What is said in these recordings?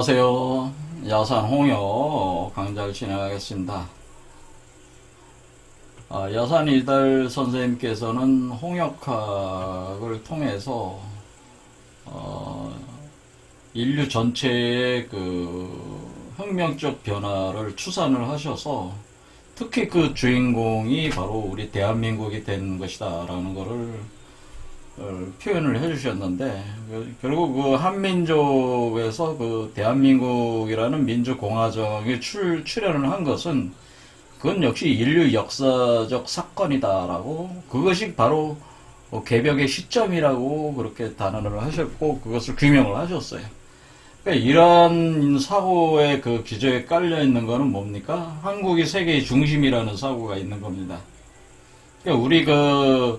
안녕하세요. 야산 홍역 강좌를 진행하겠습니다. 야산 이달 선생님께서는 홍역학을 통해서 인류 전체의 혁명적 변화를 추산을 하셔서 특히 그 주인공이 바로 우리 대한민국이 된 것이다 라는 것을 표현을 해주셨는데, 결국 그 한민족에서 그 대한민국이라는 민주공화정에 출현을 한 것은 그건 역시 인류 역사적 사건이다라고, 그것이 바로 개벽의 시점이라고 그렇게 단언을 하셨고 그것을 규명을 하셨어요. 그러니까 이러한 사고의 그 기저에 깔려 있는 거는 뭡니까? 한국이 세계의 중심이라는 사고가 있는 겁니다. 그러니까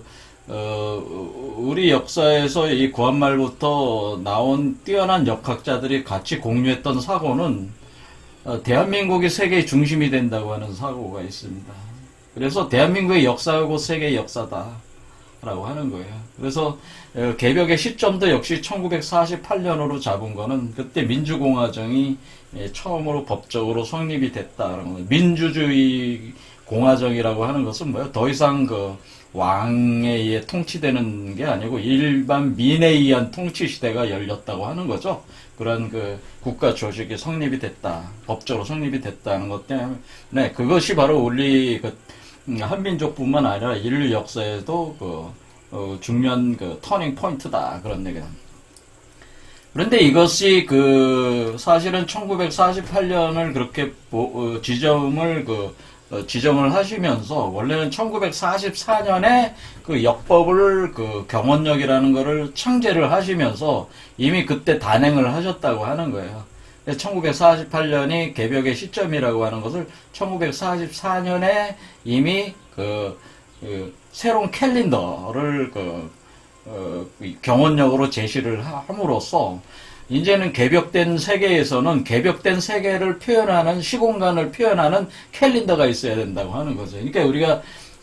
우리 역사에서 이 구한말부터 나온 뛰어난 역학자들이 같이 공유했던 사고는 대한민국이 세계의 중심이 된다고 하는 사고가 있습니다. 그래서 대한민국의 역사하고 세계의 역사다 라고 하는 거예요. 그래서 개벽의 시점도 역시 1948년으로 잡은 거는 그때 민주공화정이 처음으로 법적으로 성립이 됐다라는 거예요. 민주주의 공화정이라고 하는 것은 뭐예요? 더 이상 왕에 의해 통치되는 게 아니고 일반 민에 의한 통치 시대가 열렸다고 하는 거죠. 그런 국가 조직이 성립이 됐다, 법적으로 성립이 됐다는 것 때문에 그것이 바로 우리 한민족뿐만 아니라 인류 역사에도 중요한 터닝 포인트다 그런 얘기다. 그런데 이것이 사실은 1948년을 그렇게 지정을 하시면서 원래는 1944년에 역법을 경원역이라는 거를 창제를 하시면서 이미 그때 단행을 하셨다고 하는 거예요. 1948년이 개벽의 시점이라고 하는 것을 1944년에 이미 새로운 캘린더를 경원역으로 제시를 함으로써 이제는 개벽된 세계에서는 개벽된 세계를 표현하는, 시공간을 표현하는 캘린더가 있어야 된다고 하는 거죠. 그러니까 우리가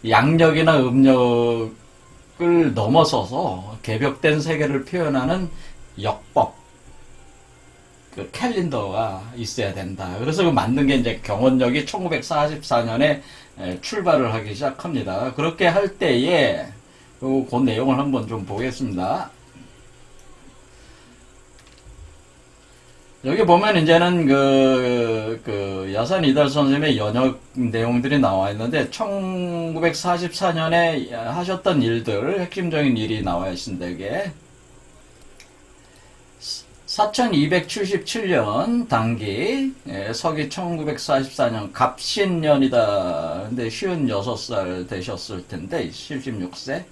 양력이나 음력을 넘어서서 개벽된 세계를 표현하는 역법, 캘린더가 있어야 된다. 그래서 만든 게 이제 경원역이 1944년에 출발을 하기 시작합니다. 그렇게 할 때에 그 내용을 한번 좀 보겠습니다. 여기 보면 이제는 야산 이달 선생님의 연역 내용들이 나와 있는데 1944년에 하셨던 일들, 핵심적인 일이 나와 있습니다. 이게 4277년 당기 서기 1944년 갑신년이다. 근데 56살 되셨을 텐데 76세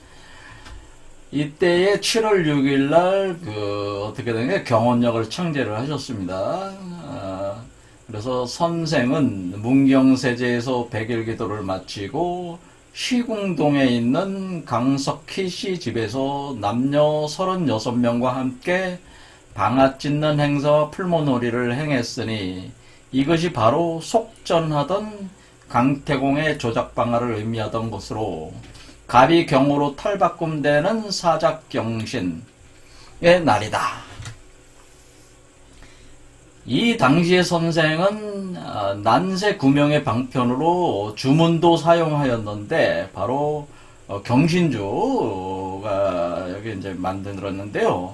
이때에 7월 6일 날 어떻게 된 게 경원역을 창제를 하셨습니다. 그래서 선생은 문경세제에서 백일 기도를 마치고 시궁동에 있는 강석희 씨 집에서 남녀 36명과 함께 방앗 짓는 행사와 풀모놀이를 행했으니 이것이 바로 속전하던 강태공의 조작방화를 의미하던 것으로 갑이 경으로 탈바꿈되는 사작경신의 날이다. 이 당시의 선생은 난세 구명의 방편으로 주문도 사용하였는데 바로 경신주가 여기 이제 만들었는데요.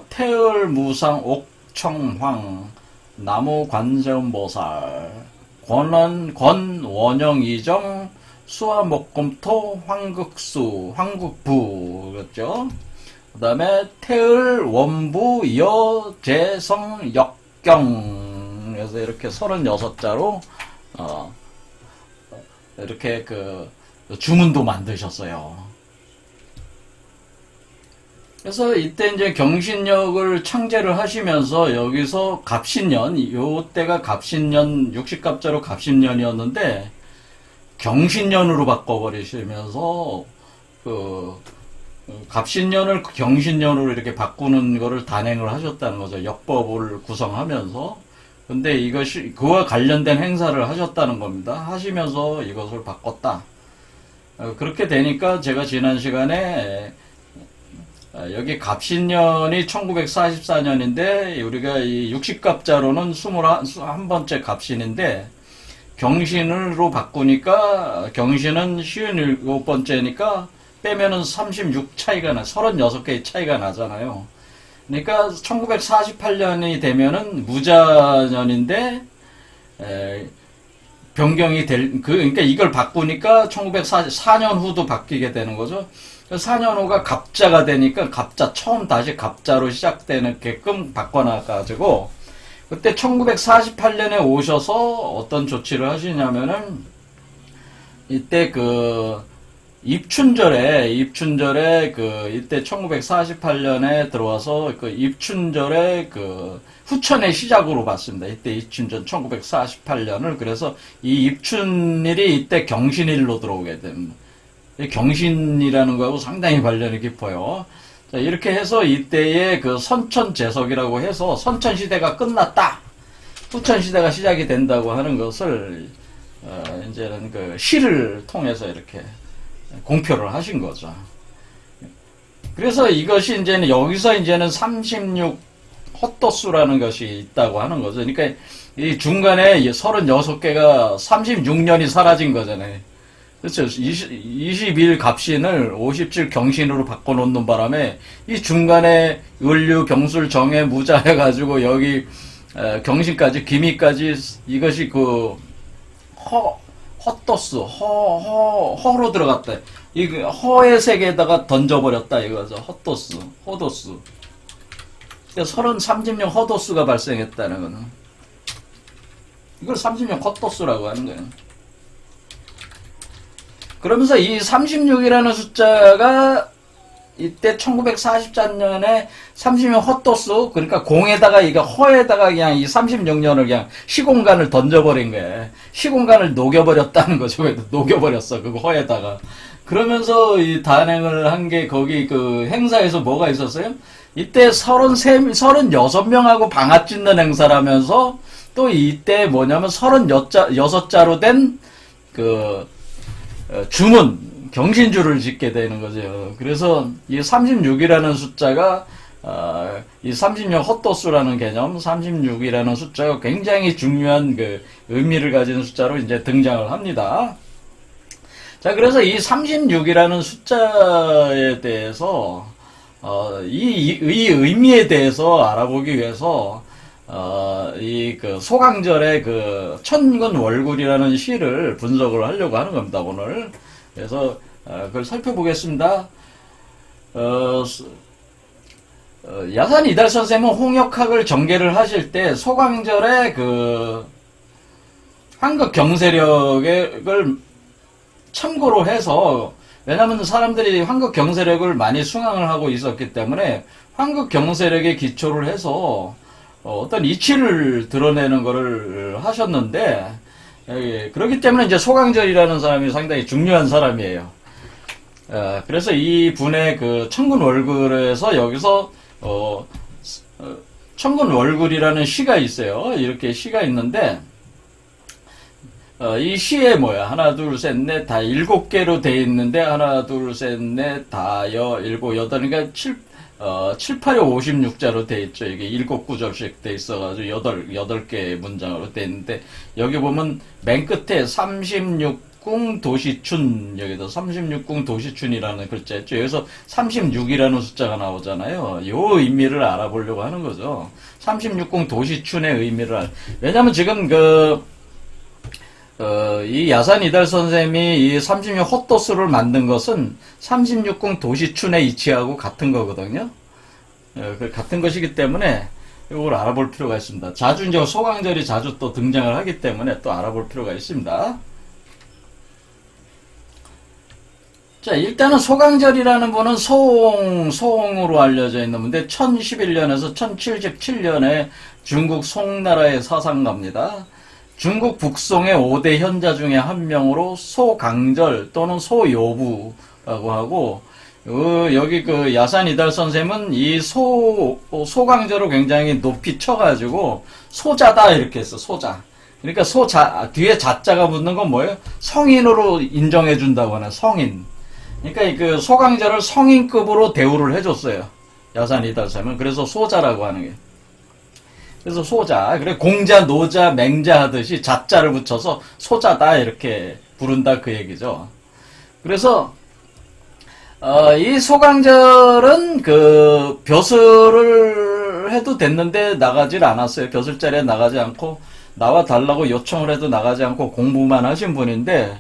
태을 무상 옥청황 나무 관세음보살 권원영 이정 수화목금토 황국부 그렇죠. 그 다음에 태을 원부 여재성 역경 그래서 이렇게 36자로 이렇게 주문도 만드셨어요. 그래서 이때 이제 경신역을 창제를 하시면서 여기서 갑신년, 요때가 갑신년 60갑자로 갑신년이었는데 경신년으로 바꿔버리시면서 갑신년을 경신년으로 이렇게 바꾸는 거를 단행을 하셨다는 거죠. 역법을 구성하면서. 근데 이것이 그와 관련된 행사를 하셨다는 겁니다. 하시면서 이것을 바꿨다. 그렇게 되니까 제가 지난 시간에 여기 갑신년이 1944년인데 우리가 이 60갑자로는 21번째 갑신인데 경신으로 바꾸니까 경신은 57번째니까 빼면은 36 차이가 36개의 차이가 나잖아요. 그러니까 1948년이 되면은 무자년인데 변경이 그러니까 이걸 바꾸니까 1944년 후도 바뀌게 되는 거죠. 4년 후가 갑자가 되니까 갑자 처음 다시 갑자로 시작되게끔 바꿔놔가지고 그때 1948년에 오셔서 어떤 조치를 하시냐면은 이때 그 입춘절에 그 이때 1948년에 들어와서 그 입춘절에 그 후천의 시작으로 봤습니다. 이때 입춘전 1948년을 그래서 이 입춘일이 이때 경신일로 들어오게 됩니다. 경신이라는 거하고 상당히 관련이 깊어요. 자, 이렇게 해서 이때의 그 선천제석이라고 해서 선천시대가 끝났다. 후천시대가 시작이 된다고 하는 것을, 이제는 그 시를 통해서 이렇게 공표를 하신 거죠. 그래서 이것이 이제는 여기서 이제는 36 헛도수라는 것이 있다고 하는 거죠. 그러니까 이 중간에 36개가 36년이 사라진 거잖아요. 그렇죠. 21 갑신을 57 경신으로 바꿔놓는 바람에 이 중간에 을류, 병술, 정해, 무자 해가지고 여기 경신까지 기미까지 이것이 그 헛도스 허로 들어갔다. 이 허의 세계에다가 던져버렸다 이거죠. 헛도스, 허도스. 그러니까 30년 허도스가 발생했다는 거는 이걸 30년 헛도스라고 하는 거예요. 그러면서 이 36이라는 숫자가 이때 1944년에 30년 헛도수, 그러니까 공에다가 이게 허에다가 그냥 이 36년을 그냥 시공간을 던져버린 거예요. 시공간을 녹여버렸다는 거죠. 녹여버렸어. 그거 허에다가. 그러면서 이 단행을 한 게 거기 그 행사에서 뭐가 있었어요? 이때 36명하고 방앗 짓는 행사라면서 또 이때 뭐냐면 36자로 된 그 주문, 경신주를 짓게 되는 거죠. 그래서 이 36이라는 숫자가 이 30년 헛도수라는 개념, 36이라는 숫자가 굉장히 중요한 그 의미를 가진 숫자로 이제 등장을 합니다. 자, 그래서 이 36이라는 숫자에 대해서 이 의미에 대해서 알아보기 위해서 이 그 소강절의 그 천근월굴이라는 시를 분석을 하려고 하는 겁니다, 오늘. 그래서 그걸 살펴보겠습니다. 야산 이달 선생님은 홍역학을 전개를 하실 때 소강절의 그 한국 경세력을 참고로 해서, 왜냐하면 사람들이 한국 경세력을 많이 숭앙을 하고 있었기 때문에 한국 경세력에 기초를 해서 어떤 이치를 드러내는 것을 하셨는데, 그렇기 때문에 이제 소강절이라는 사람이 상당히 중요한 사람이에요. 그래서 이 분의 그 천근월굴에서 여기서 천근월굴이라는 시가 있어요. 이렇게 시가 있는데 이 시에 뭐야? 하나, 둘, 셋, 넷, 다 7개로 돼 있는데, 하나, 둘, 셋, 넷, 다, 일곱, 여덟, 그러니까 7, 8에 56자로 돼 있죠. 이게 7구절씩 돼 있어가지고 8개 문장으로 돼 있는데, 여기 보면 맨 끝에 36궁 도시춘, 여기도 36궁 도시춘이라는 글자 있죠. 여기서 36이라는 숫자가 나오잖아요. 요 의미를 알아보려고 하는 거죠. 36궁 도시춘의 의미를 왜냐면 지금 이 야산 이달 선생님이 이 36 헛도수를 만든 것은 36궁 도시춘의 이치하고 같은 거거든요. 같은 것이기 때문에 이걸 알아볼 필요가 있습니다. 자주 이제 소강절이 자주 또 등장을 하기 때문에 또 알아볼 필요가 있습니다. 자, 일단은 소강절이라는 분은 소홍으로 알려져 있는 분인데 1011년에서 1077년에 중국 송나라의 사상가입니다. 중국 북송의 5대 현자 중에 한 명으로 소강절 또는 소요부라고 하고, 여기 그 야산 이달 선생님은 이 소강절을 굉장히 높이 쳐가지고 소자다 이렇게 했어. 소자. 그러니까 뒤에 자자가 붙는 건 뭐예요? 성인으로 인정해준다고 하는 성인. 그러니까 그 소강자를 성인급으로 대우를 해줬어요. 야산이달샘은. 그래서 소자라고 하는 게. 그래서 소자. 그래 공자, 노자, 맹자 하듯이 자자를 붙여서 소자다 이렇게 부른다 그 얘기죠. 그래서 이 소강절은 그 벼슬을 해도 됐는데 나가질 않았어요. 벼슬 자리에 나가지 않고 나와 달라고 요청을 해도 나가지 않고 공부만 하신 분인데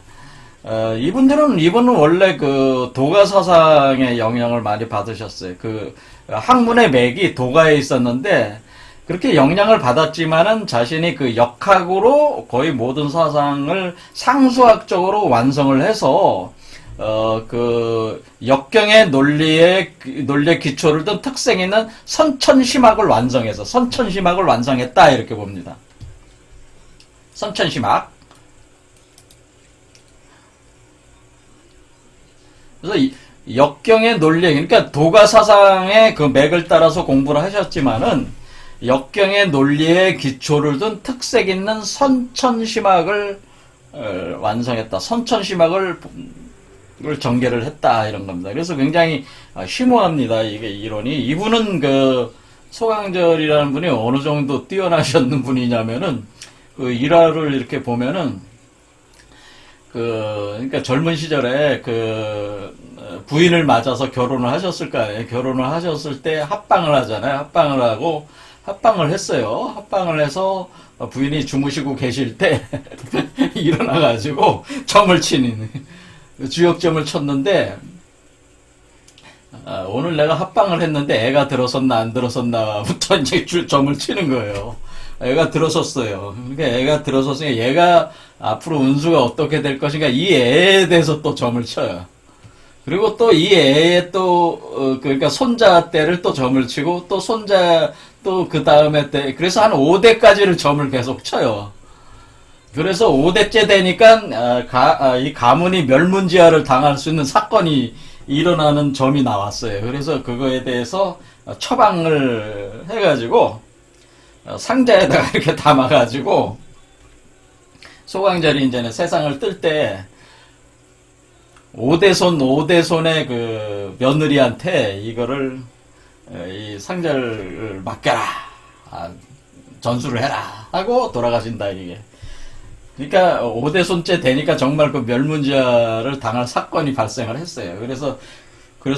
이분은 원래 그 도가 사상의 영향을 많이 받으셨어요. 그 학문의 맥이 도가에 있었는데 그렇게 영향을 받았지만은 자신이 그 역학으로 거의 모든 사상을 상수학적으로 완성을 해서 그 역경의 논리에 기초를 둔 특색 있는 선천심학을 완성해서 선천심학을 완성했다 이렇게 봅니다. 선천심학. 그래서 역경의 논리, 그러니까 도가 사상의 그 맥을 따라서 공부를 하셨지만은 역경의 논리에 기초를 둔 특색 있는 선천심학을 완성했다. 선천심학을 전개를 했다 이런 겁니다. 그래서 굉장히 심오합니다. 이게 이론이. 이분은 그 소강절이라는 분이 어느 정도 뛰어나셨는 분이냐면은 그 일화를 이렇게 보면은 그러니까 젊은 시절에 그 부인을 맞아서 결혼을 하셨을 거 아니에요. 결혼을 하셨을 때 합방을 하잖아요. 합방을 하고 합방을 했어요. 합방을 해서 부인이 주무시고 계실 때 일어나가지고 점을 치는 주역점을 쳤는데 오늘 내가 합방을 했는데 애가 들어섰나 안 들어섰나부터 이제 점을 치는 거예요. 애가 들어섰어요. 그러니까 애가 들어섰으니까 얘가 앞으로 운수가 어떻게 될 것인가 이 애에 대해서 또 점을 쳐요. 그리고 또 이 애의 또 그러니까 손자 때를 또 점을 치고 또 손자 또 그 다음에 때 그래서 한 5대까지를 점을 계속 쳐요. 그래서 5대째 되니까 이 가문이 멸문지화를 당할 수 있는 사건이 일어나는 점이 나왔어요. 그래서 그거에 대해서 처방을 해가지고 상자에다가 이렇게 담아가지고 소강절이 이제는 세상을 뜰 때 5대손의 그 며느리한테 이거를 이 상자를 맡겨라, 전수를 해라 하고 돌아가신다 이게. 그러니까 5대손째 되니까 정말 그 멸문지화를 당할 사건이 발생을 했어요. 그래서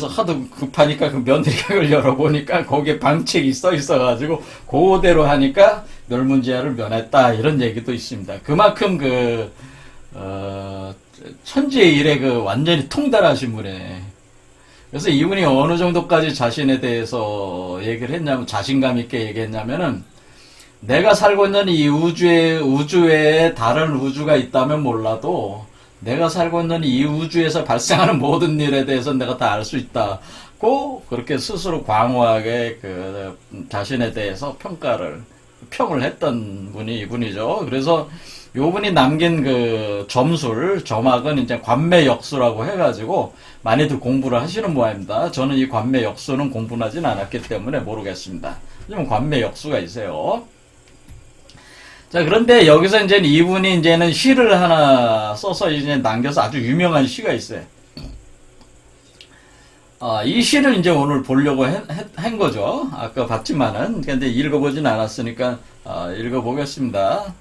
하도 급하니까 그 며느리가 그걸 열어보니까 거기에 방책이 써 있어가지고 그대로 하니까 멸문지화를 면했다 이런 얘기도 있습니다. 그만큼 그 천지의 일에 그 완전히 통달하신 분이에요. 그래서 이분이 어느 정도까지 자신에 대해서 얘기를 했냐면 자신감 있게 얘기했냐면은 내가 살고 있는 이 우주에 다른 우주가 있다면 몰라도 내가 살고 있는 이 우주에서 발생하는 모든 일에 대해서 내가 다 알 수 있다고 그렇게 스스로 광호하게 그 자신에 대해서 평을 했던 분이 이분이죠. 그래서 요분이 남긴 그 점학은 이제 관매역수라고 해가지고 많이들 공부를 하시는 모양입니다. 저는 이 관매역수는 공부는 하진 않았기 때문에 모르겠습니다. 하지만 관매역수가 있어요. 자, 그런데 여기서 이제 이분이 이제는 시를 하나 써서 이제 남겨서 아주 유명한 시가 있어요. 이 시를 이제 오늘 보려고 한 거죠. 아까 봤지만은. 근데 읽어보진 않았으니까, 읽어보겠습니다.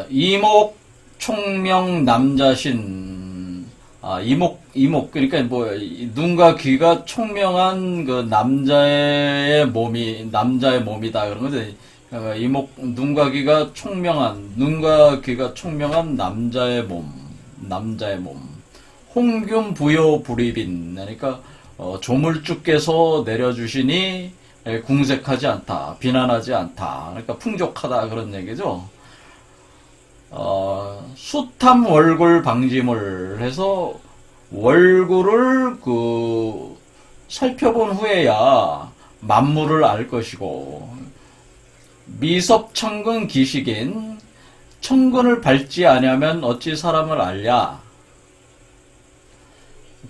이목 총명 남자신, 이목, 그러니까 뭐, 눈과 귀가 총명한 그 남자의 몸이다. 그런 거지. 눈과 귀가 총명한 남자의 몸. 홍균 부요 불입인. 그러니까, 조물주께서 내려주시니 궁색하지 않다. 비난하지 않다. 그러니까 풍족하다. 그런 얘기죠. 수탐 월굴 방지물 해서 월굴을 살펴본 후에야 만물을 알 것이고 미섭천근 기식인 천근을 밟지 아니하면 어찌 사람을 알랴.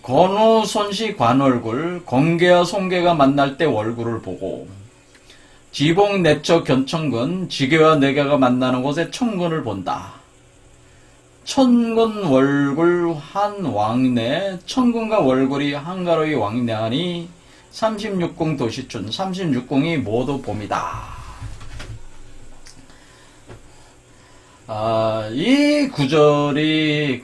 건우 손시 관월굴 건개와 송개가 만날 때 월굴을 보고 지봉 내처 견천근 지게와 내게가 만나는 곳에 천근을 본다. 천군 월굴 한 왕래 천군과 월굴이 한가로이 왕래하니 36궁 도시춘 36궁이 모두 봄이다. 이 구절이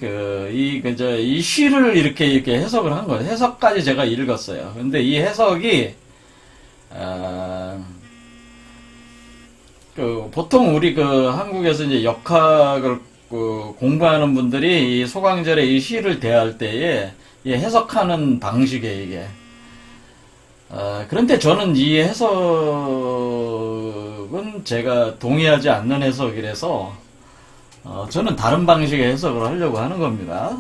이 시를 이렇게 해석을 한 거예요. 해석까지 제가 읽었어요. 근데 이 해석이 보통 우리 한국에서 이제 역학을 공부하는 분들이 이 소강절의 이 시를 대할 때에 이 해석하는 방식이에요, 이게. 그런데 저는 이 해석은 제가 동의하지 않는 해석이라서 저는 다른 방식의 해석을 하려고 하는 겁니다.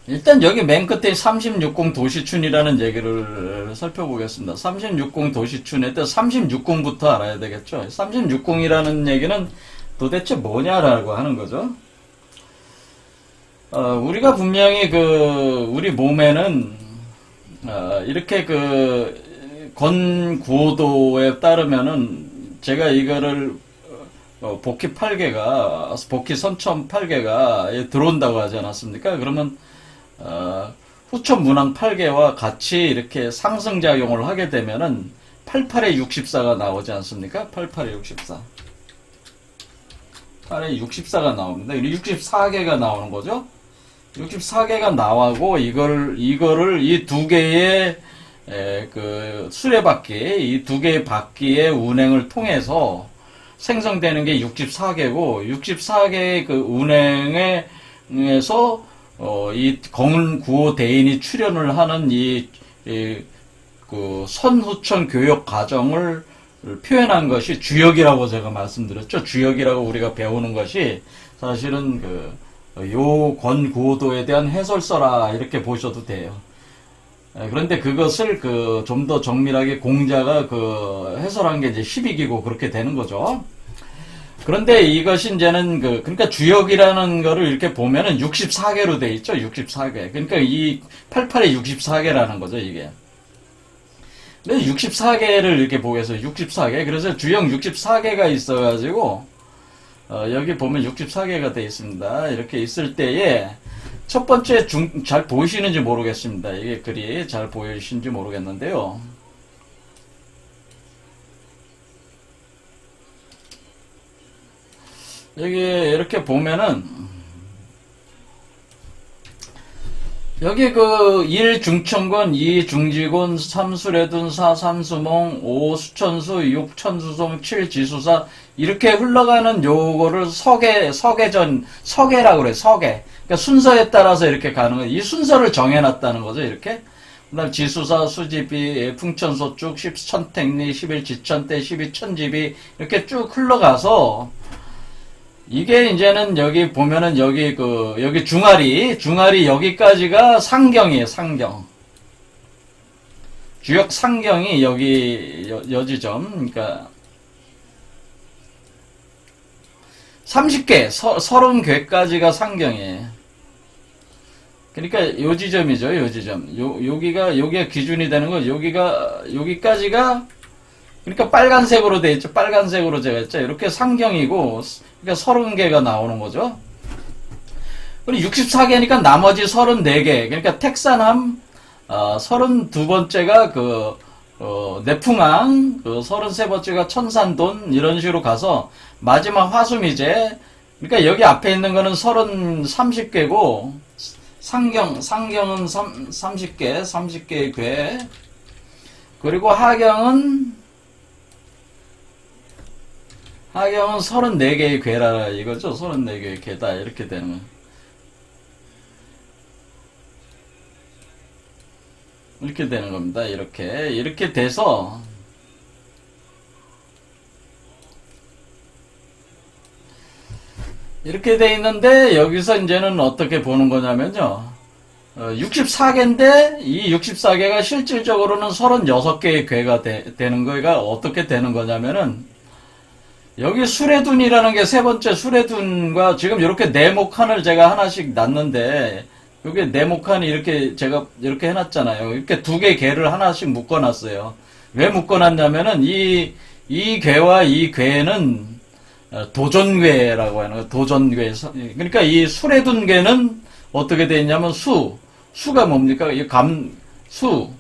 일단 여기 맨 끝에 36궁 도시춘이라는 얘기를 살펴보겠습니다. 36궁 도시춘의 뜻 36궁부터 알아야 되겠죠. 36궁이라는 얘기는 도대체 뭐냐라고 하는 거죠. 우리가 분명히 우리 몸에는 이렇게 건구도에 따르면은 제가 이거를 복희 8개가 복희 선천 8개가 들어온다고 하지 않았습니까? 그러면 후천 문항 8개와 같이 이렇게 상승작용을 하게 되면은 88에 64가 나오지 않습니까? 88에 64. 8에 64가 나옵니다. 64개가 나오는 거죠? 64개가 나와고 이거를 이 두 개의 수레바퀴, 이 두 개의 바퀴의 운행을 통해서 생성되는 게 64개고 64개의 운행에서 이 건구호 대인이 출현을 하는 선후천 교역 과정을 표현한 것이 주역이라고 제가 말씀드렸죠. 주역이라고 우리가 배우는 것이 사실은 요 건구호도에 대한 해설서라 이렇게 보셔도 돼요. 그런데 그것을 좀 더 정밀하게 공자가 해설한 게 이제 12기고 그렇게 되는 거죠. 그런데 이것이 이제는 그러니까 주역이라는 거를 이렇게 보면은 64개로 돼 있죠. 64개. 그러니까 이 88에 64개라는 거죠, 이게. 근데 64개를 이렇게 보겠어요. 64개. 그래서 주역 64개가 있어가지고, 여기 보면 64개가 돼 있습니다. 이렇게 있을 때에, 첫 번째 잘 보이시는지 모르겠습니다. 이게 글이 잘 보이시는지 모르겠는데요. 여기 이렇게 보면은 여기 1 중천권, 2 중지권, 3 수레둔, 4 삼수몽, 5 수천수, 6 천수송, 7 지수사 이렇게 흘러가는 요거를 서계라고 그래요. 서계. 그러니까 순서에 따라서 이렇게 가는 거예요. 이 순서를 정해놨다는 거죠. 이렇게. 그 다음 지수사, 수집이, 풍천소쭉, 10천택리, 11지천대, 12천집이 이렇게 쭉 흘러가서 이게 이제는 여기 보면은 여기 중아리 여기까지가 상경이에요, 상경. 주역 상경이 여기 여지점, 그러니까 30개, 30개까지가 상경이에요. 그러니까 요 지점이죠, 요 지점. 여기가 기준이 되는 거, 여기까지가 그러니까 빨간색으로 돼 있죠. 빨간색으로 제가 했죠. 이렇게 상경이고, 그러니까 30개가 나오는 거죠. 그리고 64개니까 나머지 34개. 그러니까 택산함, 32번째가 내풍항, 33번째가 천산돈, 이런 식으로 가서, 마지막 화수미제. 그러니까 여기 앞에 있는 거는 30개고, 상경은 30개의 괴. 그리고 하경은 34개의 괴라 이거죠. 34개의 괴다. 이렇게 되는 거예요. 이렇게 되는 겁니다. 이렇게 돼서 이렇게 돼 있는데 여기서 이제는 어떻게 보는 거냐면요. 64개인데 이 64개가 실질적으로는 36개의 괴가 되는 거가 어떻게 되는 거냐면은 여기 수레둔이라는 게 세 번째 수레둔과 지금 이렇게 네모칸을 제가 하나씩 놨는데 여기 네모칸이 이렇게 제가 이렇게 해놨잖아요. 이렇게 두 개 괴를 하나씩 묶어놨어요. 왜 묶어놨냐면은 이 괴와 이 괴는 도전괴라고 하는 거, 도전괴. 그러니까 이 술에 둔 괴는 어떻게 되어 있냐면 수가 뭡니까? 이 수.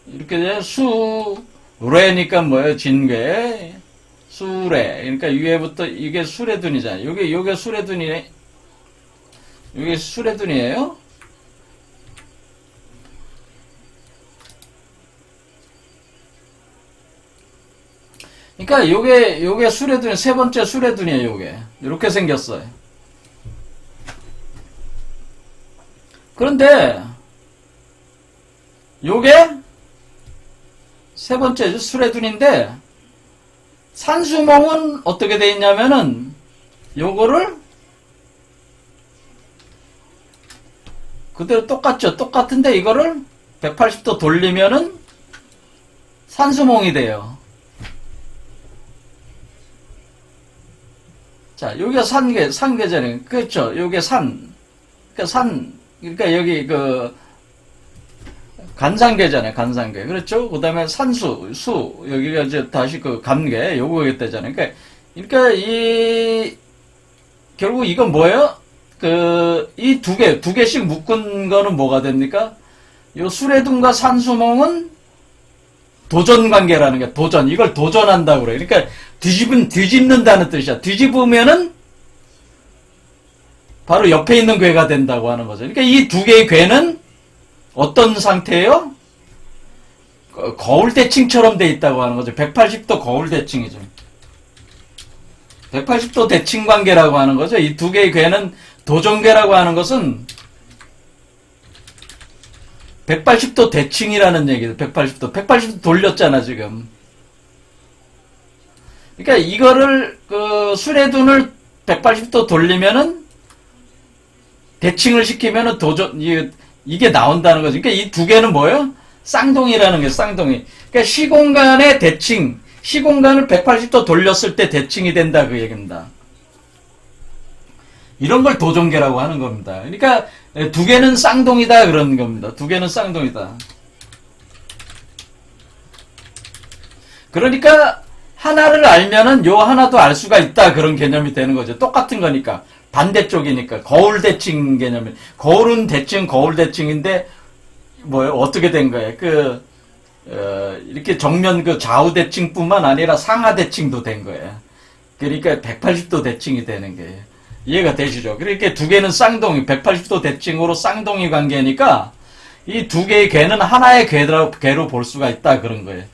이렇게 돼, 수레니까 뭐예요? 진괴. 수레. 그러니까 위에부터 이게 수레둔이잖아요. 요게 수레둔이네. 요게 수레둔이에요? 그러니까 요게 수레둔이, 세 번째 수레둔이에요, 요게. 이렇게 생겼어요. 그런데, 요게 세 번째 수레둔인데, 산수몽은 어떻게 돼 있냐면은, 요거를 그대로 똑같죠? 똑같은데 이거를 180도 돌리면은 산수몽이 돼요. 자, 여기가 산계잖아요. 그렇죠? 요게 그러니까 여기 간상계잖아요. 간상계. 그렇죠? 그 다음에 여기가 이제 다시 감계, 요거겠다잖아요. 그러니까 결국 이건 뭐예요? 이 두 개씩 묶은 거는 뭐가 됩니까? 요 수레둔과 산수몽은 도전 관계라는 게, 이걸 도전한다고 그래요. 그러니까 뒤집는다는 뜻이야. 뒤집으면은 바로 옆에 있는 괴가 된다고 하는 거죠. 그러니까 이 두 개의 괴는 어떤 상태예요? 거울 대칭처럼 돼 있다고 하는 거죠. 180도 거울 대칭이죠. 180도 대칭 관계라고 하는 거죠. 이 두 개의 괴는, 도전괴라고 하는 것은 180도 대칭이라는 얘기죠. 180도 돌렸잖아, 지금. 그러니까 이거를, 수레둔을 180도 돌리면은, 대칭을 시키면은 이게 나온다는 거죠. 그러니까 이 두 개는 뭐예요? 쌍둥이라는 게, 쌍둥이. 그러니까 시공간의 대칭, 시공간을 180도 돌렸을 때 대칭이 된다, 그 얘기입니다. 이런 걸 도전괴라고 하는 겁니다. 그러니까 두 개는 쌍둥이다, 그런 겁니다. 두 개는 쌍둥이다. 그러니까 하나를 알면은 요 하나도 알 수가 있다, 그런 개념이 되는 거죠. 똑같은 거니까. 반대쪽이니까. 거울 대칭 개념이. 거울은 대칭, 거울 대칭인데 뭐예요? 어떻게 된 거예요? 이렇게 정면 좌우 대칭뿐만 아니라 상하 대칭도 된 거예요. 그러니까 180도 대칭이 되는 거예요. 이해가 되시죠? 그러니까 두 개는 쌍둥이, 180도 대칭으로 쌍둥이 관계니까 이 두 개의 괴는 하나의 괴로 볼 수가 있다, 그런 거예요.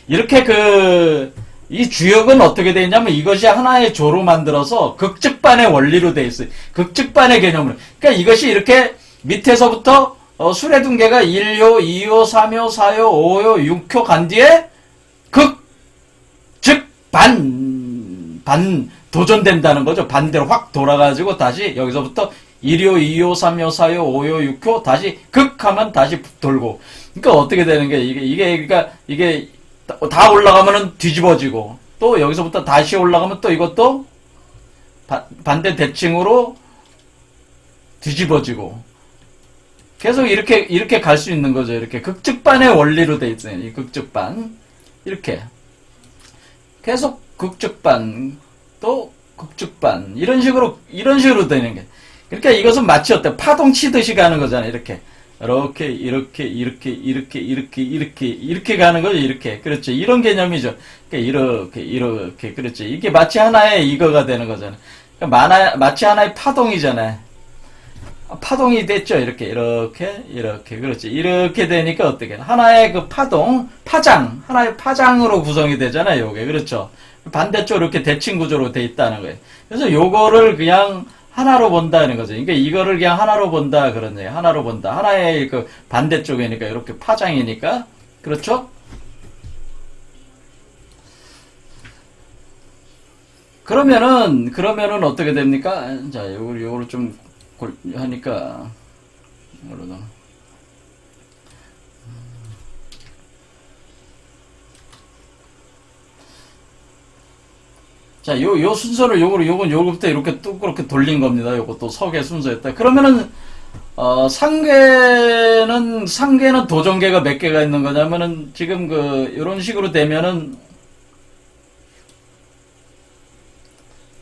이렇게 이 주역은 어떻게 되어 있냐면 이것이 하나의 조로 만들어서 극즉반의 원리로 되어 있어요. 극즉반의 개념으로. 그러니까 이것이 이렇게 밑에서부터 수레둔계가 1요, 2요, 3요, 4요, 5요, 6요 간 뒤에 반 도전된다는 거죠. 반대로 확 돌아가지고 다시 여기서부터 1요, 2요, 3요, 4요, 5요, 6요 다시 하면 다시 돌고. 그러니까 어떻게 되는 게 이게 다 올라가면은 뒤집어지고, 또 여기서부터 다시 올라가면 또 이것도 반대 대칭으로 뒤집어지고, 계속 이렇게 갈 수 있는 거죠. 이렇게 극즉반의 원리로 돼 있어요. 이 극즉반. 이렇게 계속 극즉반, 또 극즉반, 이런 식으로 되는 게. 그러니까 이것은 마치 파동 치듯이 가는 거잖아요. 이렇게 가는 거죠. 이렇게. 그렇죠. 이런 개념이죠. 그러니까 이렇게. 그렇죠. 이게 마치 하나의 이거가 되는 거잖아요. 그러니까 마치 하나의 파동이잖아요. 파동이 됐죠. 이렇게. 그렇지. 이렇게 되니까 어떻게. 하나의 하나의 파장으로 구성이 되잖아요. 요게. 그렇죠. 반대쪽으로 이렇게 대칭 구조로 돼 있다는 거예요. 그래서 요거를 그냥 하나로 본다는 거죠. 그러니까 이거를 그냥 하나로 본다, 그런 얘기. 하나로 본다. 하나의 반대쪽이니까, 이렇게 파장이니까. 그렇죠? 그러면은 어떻게 됩니까? 자, 요거를 좀 하니까, 뭐로도. 자, 요 순서를 요거부터 이렇게 그렇게 돌린 겁니다. 요것도 석의 순서였다. 그러면은, 상계는 도전계가 몇 개가 있는 거냐면은, 지금 요런 식으로 되면은,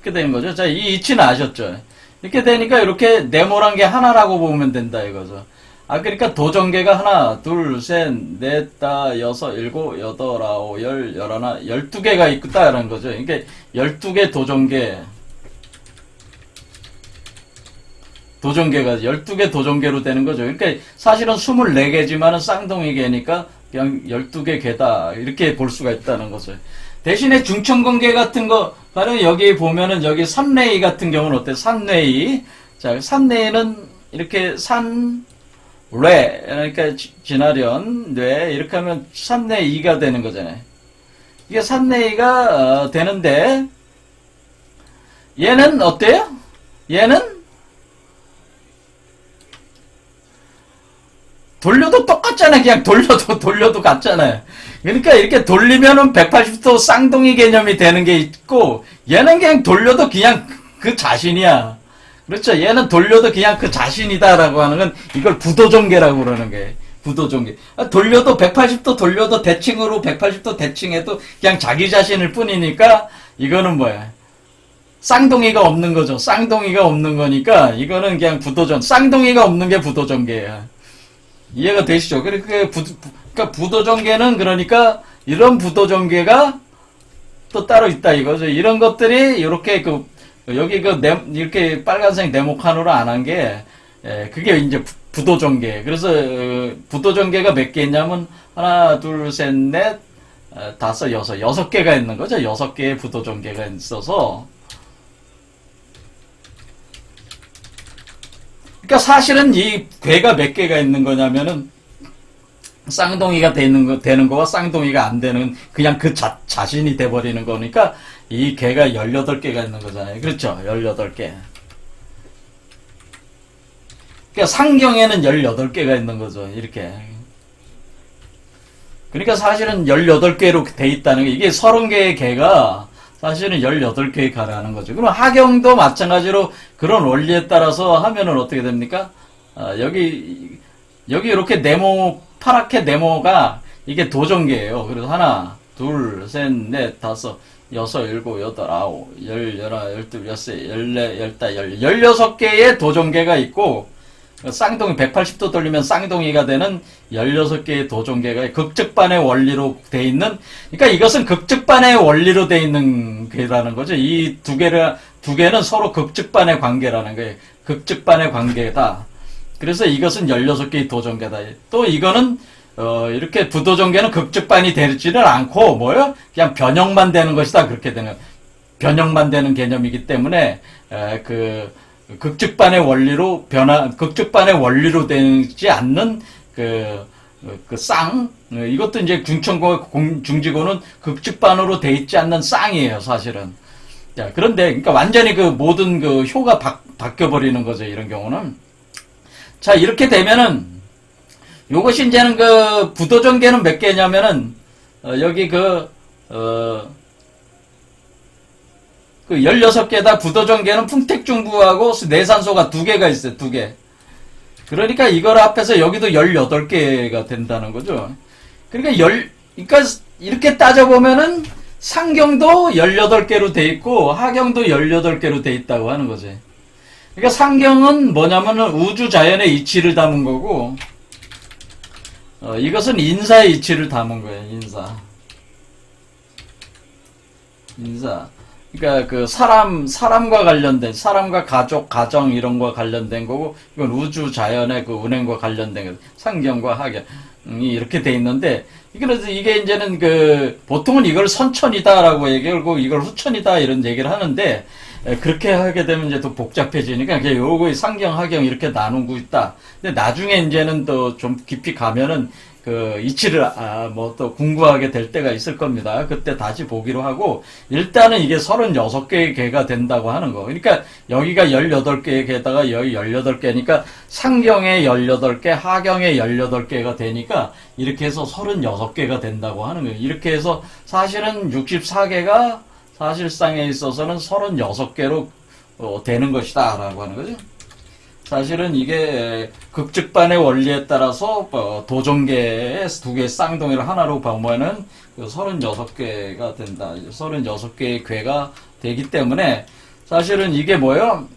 이렇게 되는 거죠. 자, 이 이치는 아셨죠? 이렇게 되니까 이렇게 네모란 게 하나라고 보면 된다 이거죠. 그러니까 도전계가 하나, 둘, 셋, 넷, 다, 여섯, 일곱, 여덟, 아홉, 열, 열하나, 12개가 있다라는 거죠. 그러니까 12개 도전계가 12개 도전계로 되는 거죠. 그러니까 사실은 24개지만은 쌍둥이계니까 그냥 12개 계다 이렇게 볼 수가 있다는 거죠. 대신에 중천근계 같은 거, 바로 여기 보면은 여기 산내이 같은 경우는 어때? 산내이. 자, 산내이는 이렇게 뇌, 그러니까 진화련, 뇌, 이렇게 하면 산내이가 되는 거잖아요. 이게 산내이가 되는데, 얘는 어때요? 얘는 돌려도 똑같잖아요. 그냥 돌려도 같잖아요. 그러니까 이렇게 돌리면은 180도 쌍둥이 개념이 되는 게 있고, 얘는 그냥 돌려도 그냥 그 자신이야. 그렇죠. 얘는 돌려도 그냥 그 자신이다라고 하는 건 이걸 부도전개라고 그러는 거예요. 부도전개. 돌려도 180도 돌려도 대칭으로 180도 대칭해도 그냥 자기 자신일 뿐이니까 이거는 뭐야? 쌍둥이가 없는 거죠. 쌍둥이가 없는 거니까 이거는 그냥 쌍둥이가 없는 게 부도전개야. 이해가 되시죠? 그러니까 부도전개는 그러니까 이런 부도전개가 또 따로 있다 이거죠. 이런 것들이 이렇게 여기 이렇게 빨간색 네모칸으로 안 한 게, 그게 이제 부도전개. 그래서, 부도전개가 몇 개 있냐면, 하나, 둘, 셋, 넷, 다섯, 여섯 개가 있는 거죠. 6개의 부도전개가 있어서. 그러니까 사실은 이 괴가 몇 개가 있는 거냐면은, 쌍둥이가 되는 거와 쌍둥이가 안 되는, 그냥 그 자신이 돼버리는 거니까, 이 개가 18개가 있는 거잖아요. 그렇죠? 18개. 그러니까 상경에는 18개가 있는 거죠. 이렇게. 그러니까 사실은 18개로 돼 있다는 게, 이게 30개의 개가 사실은 18개의 가라는 거죠. 그럼 하경도 마찬가지로 그런 원리에 따라서 하면은 어떻게 됩니까? 여기 이렇게 파랗게 네모가 이게 도전계예요. 그래서 하나, 둘, 셋, 넷, 다섯, 여섯, 일곱, 여덟, 아홉, 열, 열하, 열둘, 열세, 열네, 열다, 16개의 도전계가 있고, 쌍둥이 180도 돌리면 쌍둥이가 되는 16개의 도전계가 극적반의 원리로 돼 있는, 그러니까 이것은 극적반의 원리로 돼 있는 괴라는 거죠. 이 두 개는 서로 극적반의 관계라는 거예요. 극적반의 관계다. 그래서 이것은 16개의 도전계다. 또 이거는 이렇게 부도전개는 극적반이 되지는 않고, 뭐요? 그냥 변형만 되는 것이다. 그렇게 되는, 변형만 되는 개념이기 때문에, 극적반의 원리로 극적반의 원리로 되지 않는, 이것도 이제 중천과 중지고는 극적반으로 돼 있지 않는 쌍이에요, 사실은. 자, 그런데, 그러니까 완전히 모든 효가 바뀌어버리는 거죠, 이런 경우는. 자, 이렇게 되면은, 요것이 이제는 부도전개는 몇 개냐면은, 여기 16개다. 부도전개는 풍택중부하고 내산소가 2개가 있어요, 2개. 그러니까 이걸 합해서 여기도 18개가 된다는 거죠. 그러니까 이렇게 따져보면은 상경도 18개로 돼 있고, 하경도 18개로 돼 있다고 하는 거지. 그러니까 상경은 뭐냐면은 우주 자연의 이치를 담은 거고, 이것은 인사의 이치를 담은 거예요, 인사. 그러니까 사람과 관련된, 사람과 가족, 가정 이런 거 관련된 거고, 이건 우주 자연의 운행과 관련된 거, 상경과 하경이 이렇게 돼 있는데, 그래서 이게 이제는 보통은 이걸 선천이다라고 얘기하고, 이걸 후천이다 이런 얘기를 하는데, 그렇게 하게 되면 이제 또 복잡해지니까, 그냥 요거 상경, 하경 이렇게 나누고 있다. 근데 나중에 이제는 또 좀 깊이 가면은, 이치를, 또 궁금하게 될 때가 있을 겁니다. 그때 다시 보기로 하고, 일단은 이게 36개의 개가 된다고 하는 거. 그러니까, 여기가 18개의 개다가 여기 18개니까, 상경에 18개, 하경에 18개가 되니까, 이렇게 해서 36개가 된다고 하는 거예요. 이렇게 해서, 사실은 64개가, 사실상에 있어서는 36개로 되는 것이다 라고 하는 거죠. 사실은 이게 극적반의 원리에 따라서 도전계의 2개의 쌍둥이를 하나로 보면은 36개가 된다. 36개의 괴가 되기 때문에 사실은 이게 뭐예요?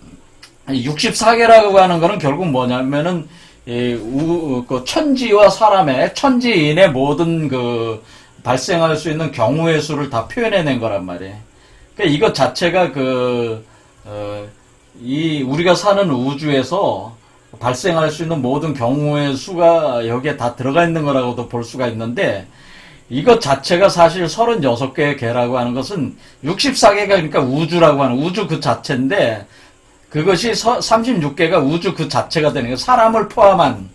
64개라고 하는 거는 결국 뭐냐면은 그 천지와 사람의 천지인의 모든 그 발생할 수 있는 경우의 수를 다 표현해낸 거란 말이에요. 그러니까 이것 자체가 우리가 사는 우주에서 발생할 수 있는 모든 경우의 수가 여기에 다 들어가 있는 거라고도 볼 수가 있는데, 이것 자체가 사실 36개의 개라고 하는 것은 64개가 그러니까 우주라고 하는 우주 그 자체인데, 그것이 36개가 우주 그 자체가 되는 거예요. 사람을 포함한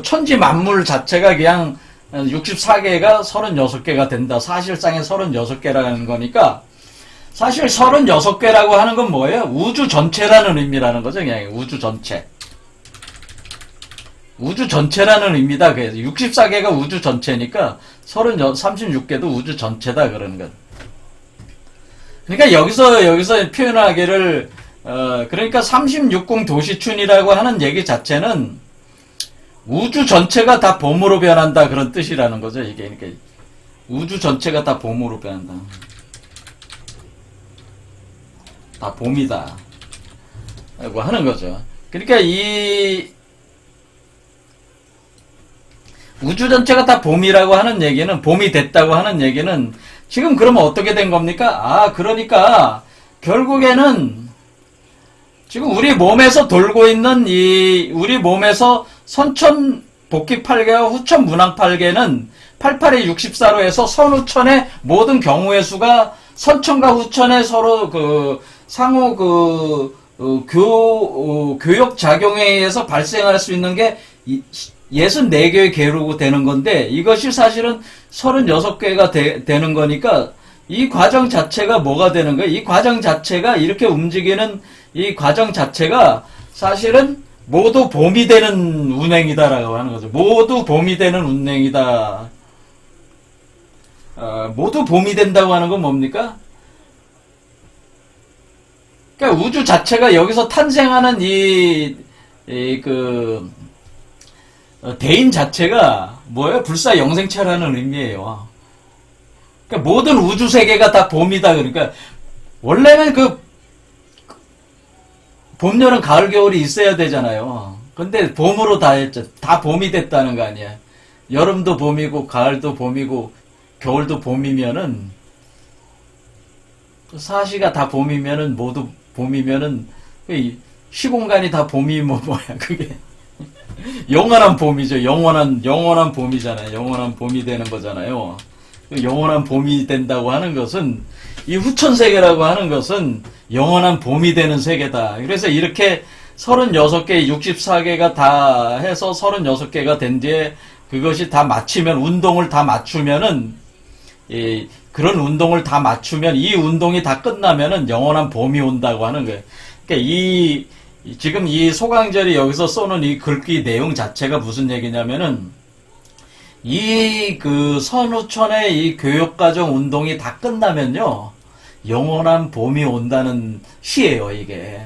천지 만물 자체가 그냥 64개가 36개가 된다. 사실상의 36개라는 거니까, 사실 36개라고 하는 건 뭐예요? 우주 전체라는 의미라는 거죠. 그냥 우주 전체. 우주 전체라는 의미다. 그래서 64개가 우주 전체니까 36개도 우주 전체다 그러는 거. 그러니까 여기서 표현하기를 그러니까 36궁 도시춘이라고 하는 얘기 자체는 우주 전체가 다 봄으로 변한다 그런 뜻이라는 거죠. 이게 그러니까 우주 전체가 다 봄으로 변한다. 다 봄이다. 라고 하는 거죠. 그러니까 이 우주 전체가 다 봄이라고 하는 얘기는, 봄이 됐다고 하는 얘기는 지금 그러면 어떻게 된 겁니까? 그러니까 결국에는 지금 우리 몸에서 돌고 있는 우리 몸에서 선천 복귀 8개와 후천 문항 8개는 88의 64로 해서 선후천의 모든 경우의 수가 선천과 후천의 서로 상호 교역 작용에 의해서 발생할 수 있는 게 64개의 개로 되는 건데, 이것이 사실은 36개가 되는 거니까 이 과정 자체가 뭐가 되는 거예요? 이 과정 자체가 이렇게 움직이는 이 과정 자체가 사실은 모두 봄이 되는 운행이다라고 하는 거죠. 모두 봄이 되는 운행이다. 모두 봄이 된다고 하는 건 뭡니까? 그러니까 우주 자체가 여기서 탄생하는 대인 자체가 뭐예요? 불사 영생체라는 의미예요. 그러니까 모든 우주 세계가 다 봄이다. 그러니까 원래는 봄, 여름, 가을, 겨울이 있어야 되잖아요. 근데 봄으로 다 했죠. 다 봄이 됐다는 거 아니야. 여름도 봄이고 가을도 봄이고 겨울도 봄이면은, 사시가 다 봄이면은, 모두 봄이면은 시공간이 다 봄이 뭐야 그게 영원한 봄이죠. 영원한 봄이잖아요. 영원한 봄이 되는 거잖아요. 영원한 봄이 된다고 하는 것은, 이 후천세계라고 하는 것은 영원한 봄이 되는 세계다. 그래서 이렇게 36개, 64개가 다 해서 36개가 된 뒤에 그것이 다 맞추면, 운동을 다 맞추면은, 그런 운동을 다 맞추면, 이 운동이 다 끝나면은 영원한 봄이 온다고 하는 거예요. 그러니까 지금 이 소강절이 여기서 쏘는 이 글귀 내용 자체가 무슨 얘기냐면은, 선후천의 이 교육과정 운동이 다 끝나면요, 영원한 봄이 온다는 시예요, 이게.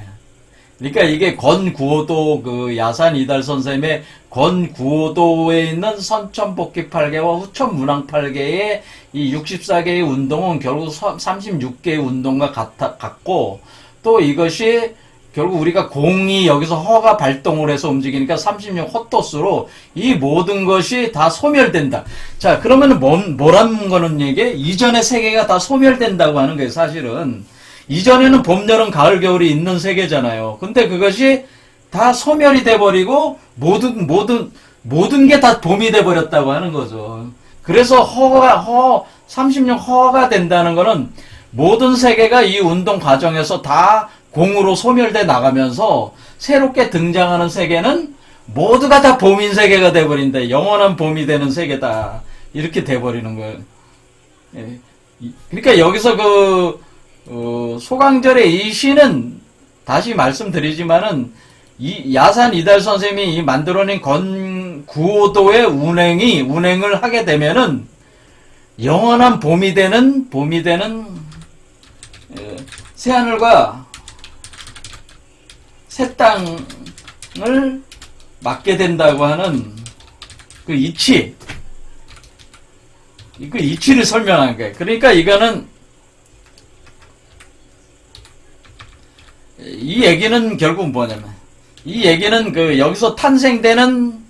그러니까 이게 권구오도, 야산 이달 선생님의 권구오도에 있는 선천복귀 8개와 후천 문항 8개의 이 64개의 운동은 결국 36개의 운동과 같고, 또 이것이 결국 우리가 공이 여기서 허가 발동을 해서 움직이니까 36 헛도수로 이 모든 것이 다 소멸된다. 자, 그러면 뭐라는 거는 이게 이전의 세계가 다 소멸된다고 하는 거예요, 사실은. 이전에는 봄, 여름, 가을, 겨울이 있는 세계잖아요. 근데 그것이 다 소멸이 돼버리고 모든 게 다 봄이 돼버렸다고 하는 거죠. 그래서 36 허가 된다는 거는 모든 세계가 이 운동 과정에서 다 공으로 소멸돼 나가면서 새롭게 등장하는 세계는 모두가 다 봄인 세계가 돼버린다. 영원한 봄이 되는 세계다. 이렇게 돼버리는 거예요. 그러니까 여기서 소강절의 이 시는, 다시 말씀드리지만은, 이 야산 이달 선생님이 만들어낸 권구오도의 운행을 하게 되면은 영원한 봄이 되는 새하늘과 새 땅을 맞게 된다고 하는 그 이치를 설명한 거예요. 그러니까 이거는 이 얘기는 결국 뭐냐면, 이 얘기는 여기서 탄생되는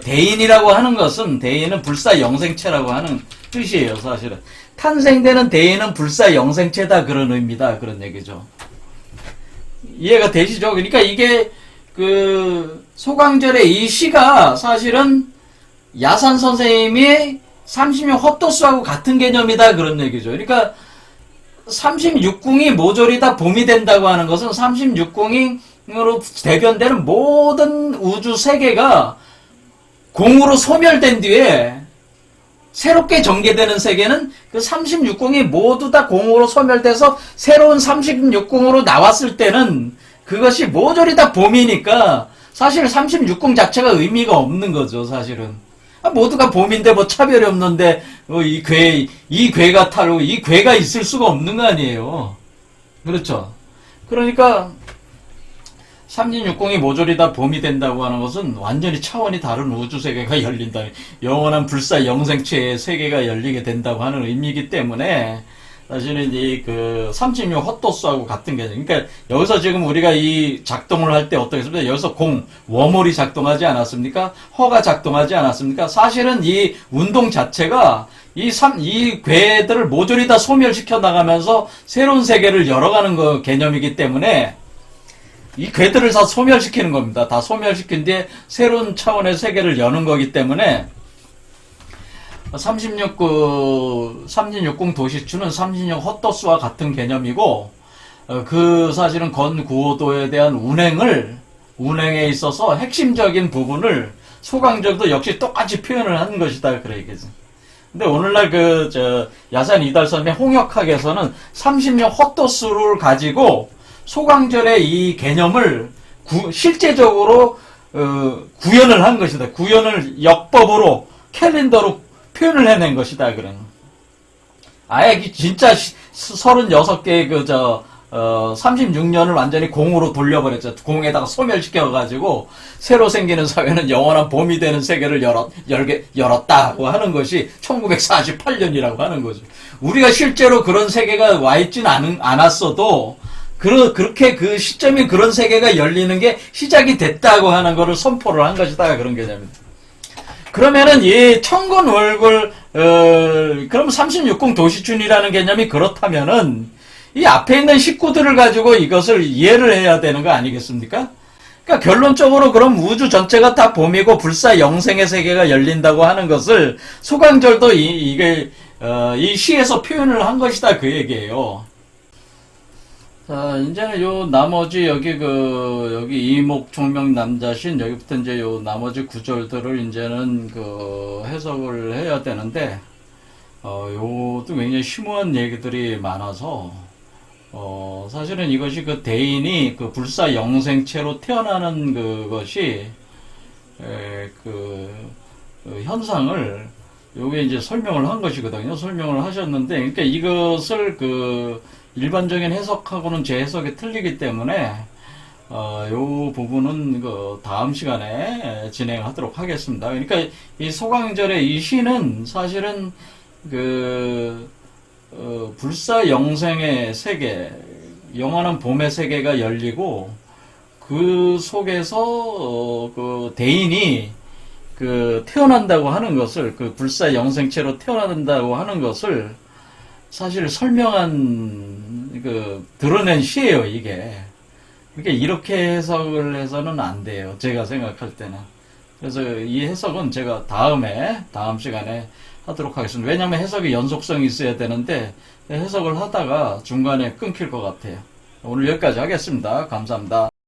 대인이라고 하는 것은, 대인은 불사 영생체라고 하는 뜻이에요, 사실은. 탄생되는 대인은 불사 영생체다, 그런 의미다, 그런 얘기죠. 이해가 되시죠? 그러니까 이게 소강절의 이 시가 사실은 야산 선생님이 30년 헛도수하고 같은 개념이다, 그런 얘기죠. 그러니까 36궁이 모조리 다 봄이 된다고 하는 것은 36궁으로 대변되는 모든 우주 세계가 공으로 소멸된 뒤에 새롭게 전개되는 세계는 그 36궁이 모두 다 공으로 소멸돼서 새로운 36궁으로 나왔을 때는 그것이 모조리 다 봄이니까 사실 36궁 자체가 의미가 없는 거죠, 사실은. 모두가 봄인데 뭐 차별이 없는데 이 괴가 타고 이 괴가 있을 수가 없는 거 아니에요. 그렇죠. 그러니까 36궁이 모조리 다 봄이 된다고 하는 것은 완전히 차원이 다른 우주 세계가 열린다. 영원한 불사 영생체의 세계가 열리게 된다고 하는 의미이기 때문에 사실은 36 헛도수하고 같은 개념. 그러니까 여기서 지금 우리가 이 작동을 할 때 어떻게 했습니까? 여기서 워몰이 작동하지 않았습니까? 허가 작동하지 않았습니까? 사실은 이 운동 자체가 이 괴들을 모조리 다 소멸시켜 나가면서 새로운 세계를 열어가는 개념이기 때문에 이 괴들을 다 소멸시키는 겁니다. 다 소멸시킨 뒤에 새로운 차원의 세계를 여는 거기 때문에 36궁 도시추는 36 헛도수와 같은 개념이고, 사실은 건구호도에 대한 운행에 있어서 핵심적인 부분을 소강절도 역시 똑같이 표현을 한 것이다, 그래 얘기죠. 근데 오늘날 야산 이달섬의 홍역학에서는 36 헛도수를 가지고 소강절의 이 개념을 실제적으로 구현을 한 것이다. 구현을 역법으로 캘린더로 표현을 해낸 것이다. 그런. 아예 진짜 36개의 36년을 완전히 공으로 돌려버렸죠. 공에다가 소멸시켜가지고 새로 생기는 사회는 영원한 봄이 되는 세계를 열었다고 하는 것이 1948년이라고 하는 거죠. 우리가 실제로 그런 세계가 와있진 않았어도 그렇게 그 시점에 그런 세계가 열리는 게 시작이 됐다고 하는 것을 선포를 한 것이다. 그런 개념입니다. 그러면은 이 천건월굴 그럼 36궁 도시춘이라는 개념이 그렇다면은 이 앞에 있는 식구들을 가지고 이것을 이해를 해야 되는 거 아니겠습니까? 그러니까 결론적으로 그럼 우주 전체가 다 봄이고 불사 영생의 세계가 열린다고 하는 것을 소강절도 이 시에서 표현을 한 것이다, 그 얘기예요. 자, 이제는 요 나머지 여기 이목 총명 남자신 여기부터 이제 요 나머지 구절들을 이제는 해석을 해야 되는데 요도 굉장히 심오한 얘기들이 많아서 사실은 이것이 대인이 불사 영생체로 태어나는 그것이 현상을 요게 이제 설명을 한 것이거든요. 설명을 하셨는데, 그러니까 이것을 일반적인 해석하고는 제 해석이 틀리기 때문에 요 부분은 다음 시간에 진행하도록 하겠습니다. 그러니까 이 소강절의 이 시는 사실은 불사 영생의 세계, 영원한 봄의 세계가 열리고 그 속에서 대인이 태어난다고 하는 것을, 불사 영생체로 태어난다고 하는 것을 사실 드러낸 시예요, 이게. 그러니까 이렇게 해석을 해서는 안 돼요, 제가 생각할 때는. 그래서 이 해석은 제가 다음 시간에 하도록 하겠습니다. 왜냐하면 해석이 연속성이 있어야 되는데, 해석을 하다가 중간에 끊길 것 같아요. 오늘 여기까지 하겠습니다. 감사합니다.